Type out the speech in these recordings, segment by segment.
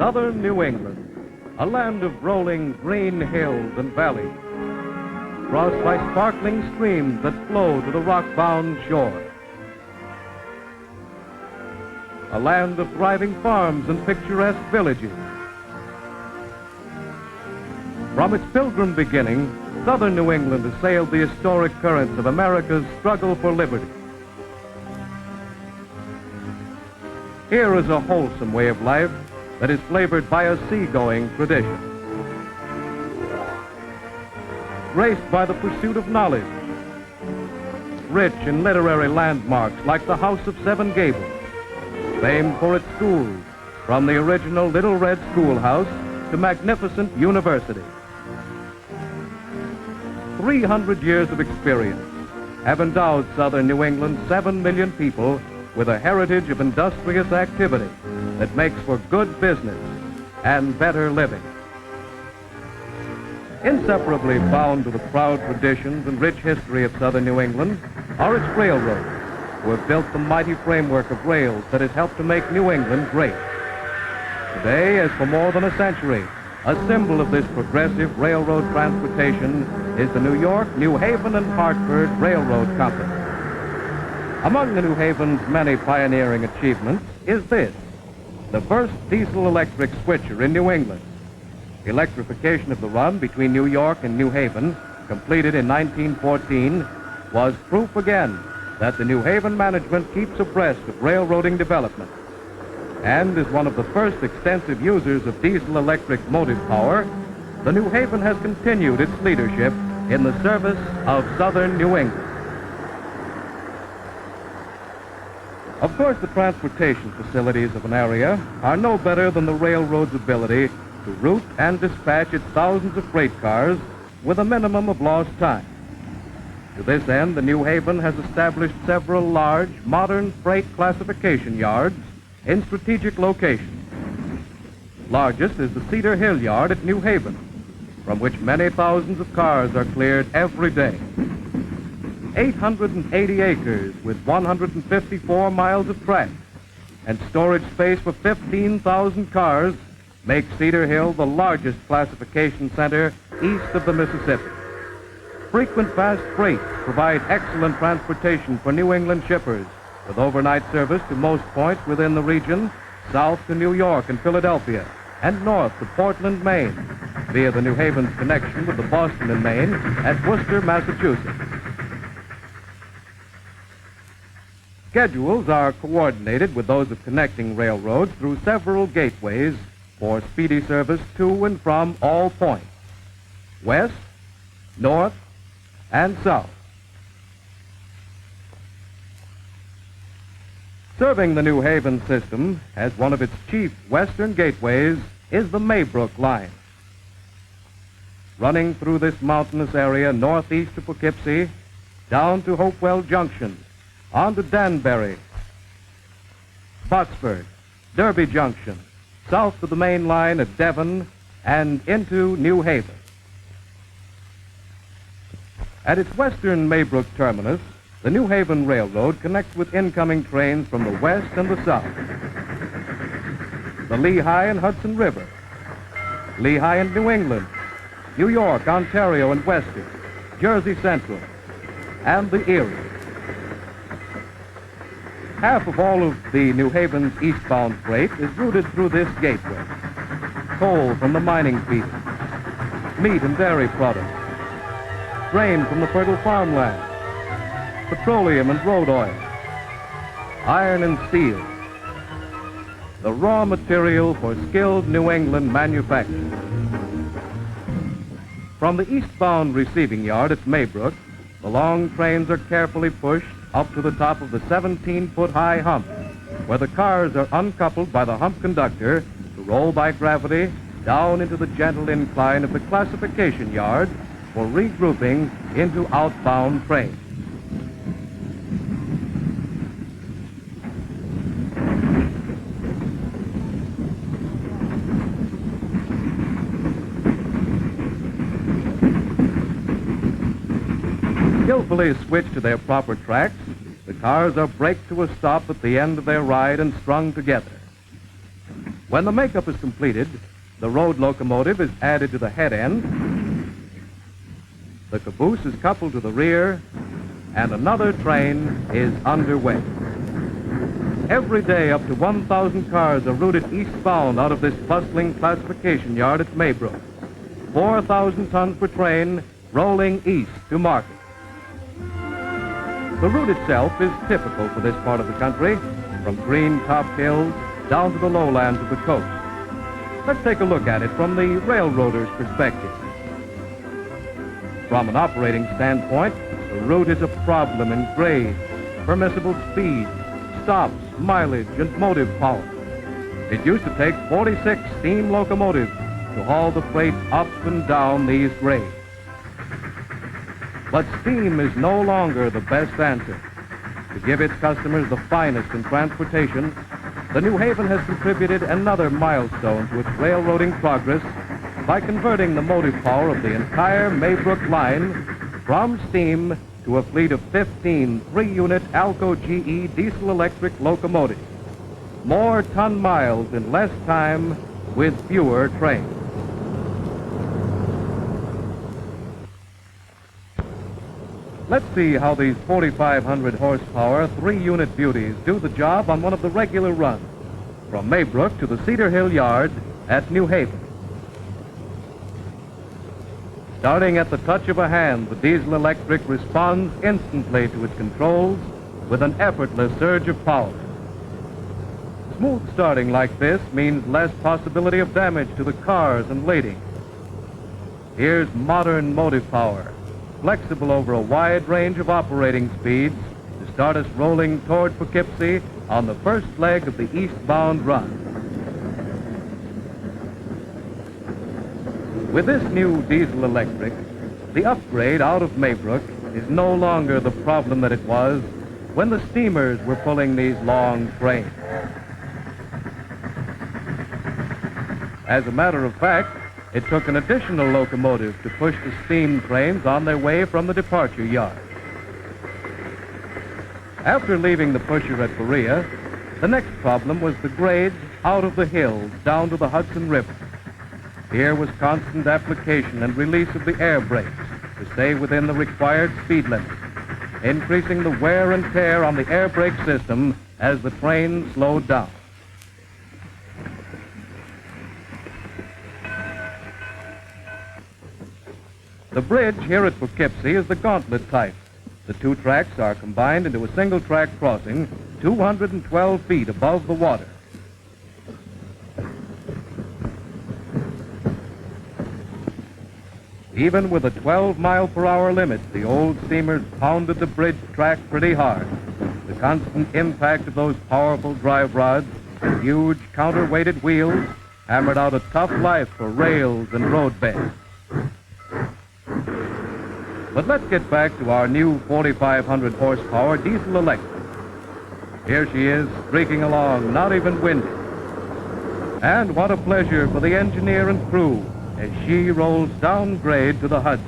Southern New England, a land of rolling green hills and valleys, crossed by sparkling streams that flow to the rock-bound shore. A land of thriving farms and picturesque villages. From its pilgrim beginning, Southern New England has sailed the historic currents of America's struggle for liberty. Here is a wholesome way of life that is flavored by a seagoing tradition, graced by the pursuit of knowledge, rich in literary landmarks like the House of Seven Gables, famed for its schools, from the original Little Red Schoolhouse to magnificent universities. 300 years of experience have endowed Southern New England's 7 million people with a heritage of industrious activity that makes for good business and better living. Inseparably bound to the proud traditions and rich history of Southern New England are its railroads, who have built the mighty framework of rails that has helped to make New England great. Today, as for more than a century, a symbol of this progressive railroad transportation is the New York, New Haven, and Hartford Railroad Company. Among the New Haven's many pioneering achievements is this: the first diesel-electric switcher in New England. Electrification of the run between New York and New Haven, completed in 1914, was proof again that the New Haven management keeps abreast of railroading development. And as one of the first extensive users of diesel-electric motive power, the New Haven has continued its leadership in the service of Southern New England. Of course, the transportation facilities of an area are no better than the railroad's ability to route and dispatch its thousands of freight cars with a minimum of lost time. To this end, the New Haven has established several large, modern freight classification yards in strategic locations. Largest is the Cedar Hill Yard at New Haven, from which many thousands of cars are cleared every day. 880 acres with 154 miles of track and storage space for 15,000 cars make Cedar Hill the largest classification center east of the Mississippi. Frequent fast freight provide excellent transportation for New England shippers, with overnight service to most points within the region, south to New York and Philadelphia, and north to Portland, Maine, via the New Haven's connection with the Boston and Maine at Worcester, Massachusetts. Schedules are coordinated with those of connecting railroads through several gateways for speedy service to and from all points, west, north, and south. Serving the New Haven system as one of its chief western gateways is the Maybrook Line. Running through this mountainous area northeast of Poughkeepsie, down to Hopewell Junction, on to Danbury, Boxford, Derby Junction, south to the main line at Devon, and into New Haven. At its western Maybrook terminus, the New Haven Railroad connects with incoming trains from the west and the south. The Lehigh and Hudson River, Lehigh and New England, New York, Ontario, and Western, Jersey Central, and the Erie. Half of all of the New Haven's eastbound freight is routed through this gateway. Coal from the mining fields, meat and dairy products, grain from the fertile farmland, petroleum and road oil, iron and steel, the raw material for skilled New England manufacturing. From the eastbound receiving yard at Maybrook, the long trains are carefully pushed up to the top of the 17-foot-high hump, where the cars are uncoupled by the hump conductor to roll by gravity down into the gentle incline of the classification yard for regrouping into outbound trains. Skillfully switched to their proper tracks, the cars are braked to a stop at the end of their ride and strung together. When the makeup is completed, the road locomotive is added to the head end, the caboose is coupled to the rear, and another train is underway. Every day, up to 1,000 cars are routed eastbound out of this bustling classification yard at Maybrook. 4,000 tons per train rolling east to market. The route itself is typical for this part of the country, from green-topped hills down to the lowlands of the coast. Let's take a look at it from the railroader's perspective. From an operating standpoint, the route is a problem in grade, permissible speed, stops, mileage, and motive power. It used to take 46 steam locomotives to haul the freight up and down these grades. But steam is no longer the best answer. To give its customers the finest in transportation, the New Haven has contributed another milestone to its railroading progress by converting the motive power of the entire Maybrook Line from steam to a fleet of 15 3-unit Alco GE diesel-electric locomotives. More ton miles in less time with fewer trains. Let's see how these 4,500 horsepower 3-unit beauties do the job on one of the regular runs from Maybrook to the Cedar Hill Yard at New Haven. Starting at the touch of a hand, the diesel-electric responds instantly to its controls with an effortless surge of power. Smooth starting like this means less possibility of damage to the cars and lading. Here's modern motive power, flexible over a wide range of operating speeds to start us rolling toward Poughkeepsie on the first leg of the eastbound run. With this new diesel electric, the upgrade out of Maybrook is no longer the problem that it was when the steamers were pulling these long trains. As a matter of fact, it took an additional locomotive to push the steam trains on their way from the departure yard. After leaving the pusher at Berea, the next problem was the grade out of the hills down to the Hudson River. Here was constant application and release of the air brakes to stay within the required speed limit, increasing the wear and tear on the air brake system as the train slowed down. The bridge here at Poughkeepsie is the gauntlet type. The two tracks are combined into a single track crossing 212 feet above the water. Even with a 12-mile-per-hour limit, the old steamers pounded the bridge track pretty hard. The constant impact of those powerful drive rods and huge counterweighted wheels hammered out a tough life for rails and road beds. But let's get back to our new 4,500 horsepower diesel electric. Here she is, streaking along, not even winded. And what a pleasure for the engineer and crew as she rolls down grade to the Hudson.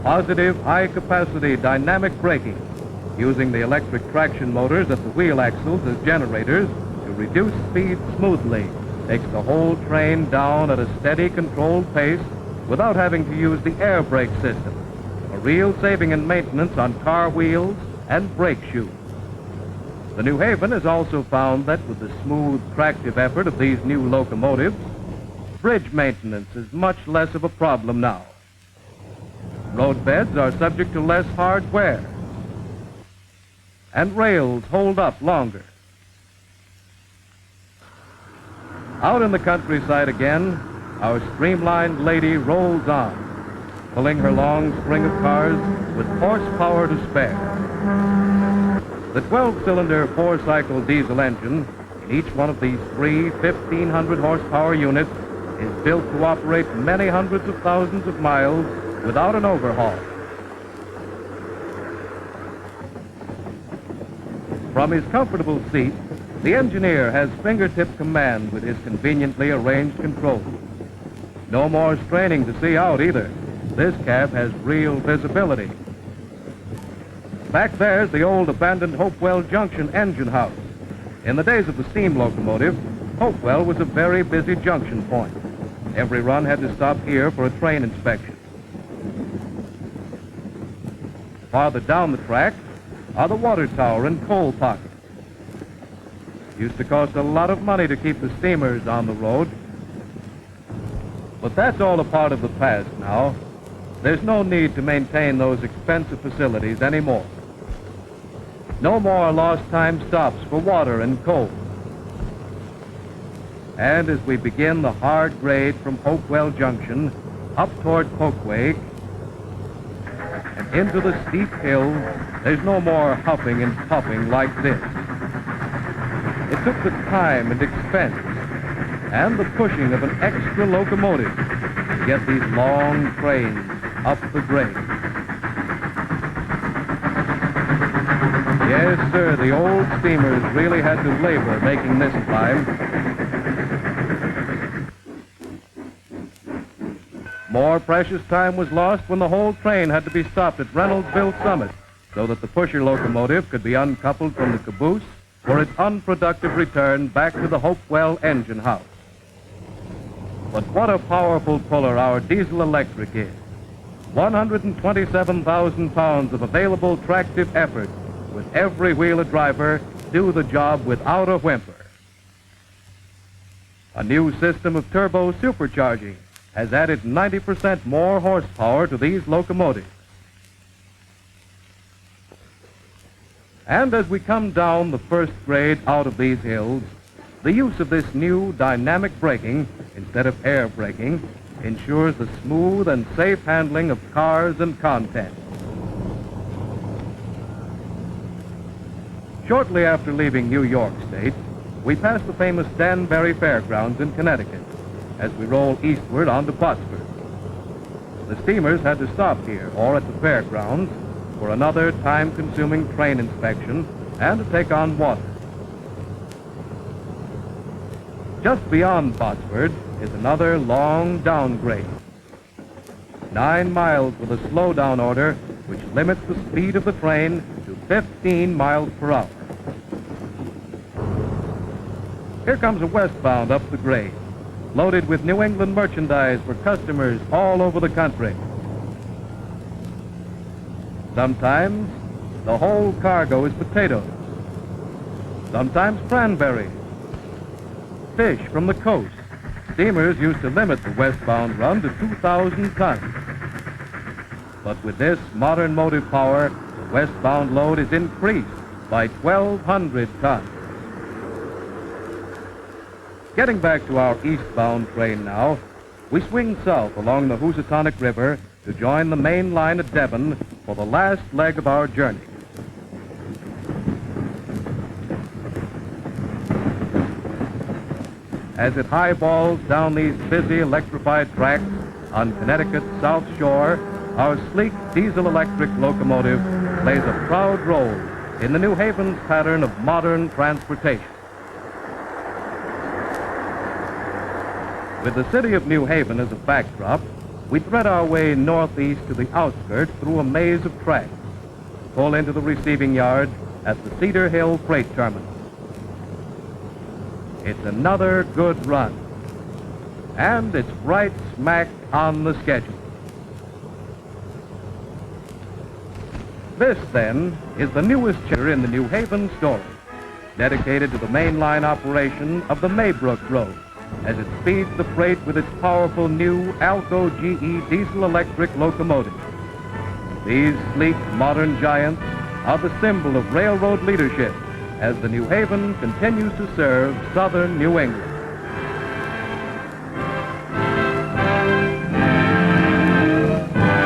Positive high-capacity dynamic braking, using the electric traction motors at the wheel axles as generators to reduce speed smoothly, takes the whole train down at a steady, controlled pace without having to use the air brake system, a real saving in maintenance on car wheels and brake shoes. The New Haven has also found that with the smooth, tractive effort of these new locomotives, bridge maintenance is much less of a problem now. Road beds are subject to less hard wear, and rails hold up longer. Out in the countryside again, our streamlined lady rolls on, pulling her long string of cars with horsepower to spare. The 12-cylinder four-cycle diesel engine in each one of these three 1,500 horsepower units is built to operate many hundreds of thousands of miles without an overhaul. From his comfortable seat, the engineer has fingertip command with his conveniently arranged controls. No more straining to see out either. This cab has real visibility. Back there's the old abandoned Hopewell Junction engine house. In the days of the steam locomotive, Hopewell was a very busy junction point. Every run had to stop here for a train inspection. Farther down the track are the water tower and coal pocket. Used to cost a lot of money to keep the steamers on the road. But that's all a part of the past now. There's no need to maintain those expensive facilities anymore. No more lost time stops for water and coal. And as we begin the hard grade from Hopewell Junction up toward Polkway and into the steep hills, there's no more huffing and puffing like this. It took the time and expense and the pushing of an extra locomotive to get these long trains up the grade. Yes, sir, the old steamers really had to labor making this climb. More precious time was lost when the whole train had to be stopped at Reynoldsville Summit so that the pusher locomotive could be uncoupled from the caboose for its unproductive return back to the Hopewell engine house. But what a powerful puller our diesel electric is. 127,000 pounds of available tractive effort with every wheel a driver do the job without a whimper. A new system of turbo supercharging has added 90% more horsepower to these locomotives. And as we come down the first grade out of these hills, the use of this new dynamic braking instead of air braking ensures the smooth and safe handling of cars and content. Shortly after leaving New York State, we pass the famous Danbury Fairgrounds in Connecticut as we roll eastward onto Botsford. The steamers had to stop here or at the fairgrounds for another time-consuming train inspection and to take on water. Just beyond Botsford is another long downgrade. 9 miles with a slow-down order which limits the speed of the train to 15 miles per hour. Here comes a westbound up the grade, loaded with New England merchandise for customers all over the country. Sometimes the whole cargo is potatoes, sometimes cranberries, fish from the coast. Steamers used to limit the westbound run to 2,000 tons. But with this modern motive power, the westbound load is increased by 1,200 tons. Getting back to our eastbound train now, we swing south along the Housatonic River to join the main line at Devon for the last leg of our journey. As it highballs down these busy electrified tracks on Connecticut's South Shore, our sleek diesel-electric locomotive plays a proud role in the New Haven's pattern of modern transportation. With the city of New Haven as a backdrop, we thread our way northeast to the outskirts through a maze of tracks, pull into the receiving yard at the Cedar Hill Freight Terminal. It's another good run, and it's right smack on the schedule. This, then, is the newest chapter in the New Haven story, dedicated to the mainline operation of the Maybrook Road, as it speeds the freight with its powerful new Alco GE diesel-electric locomotive. These sleek, modern giants are the symbol of railroad leadership as the New Haven continues to serve southern New England.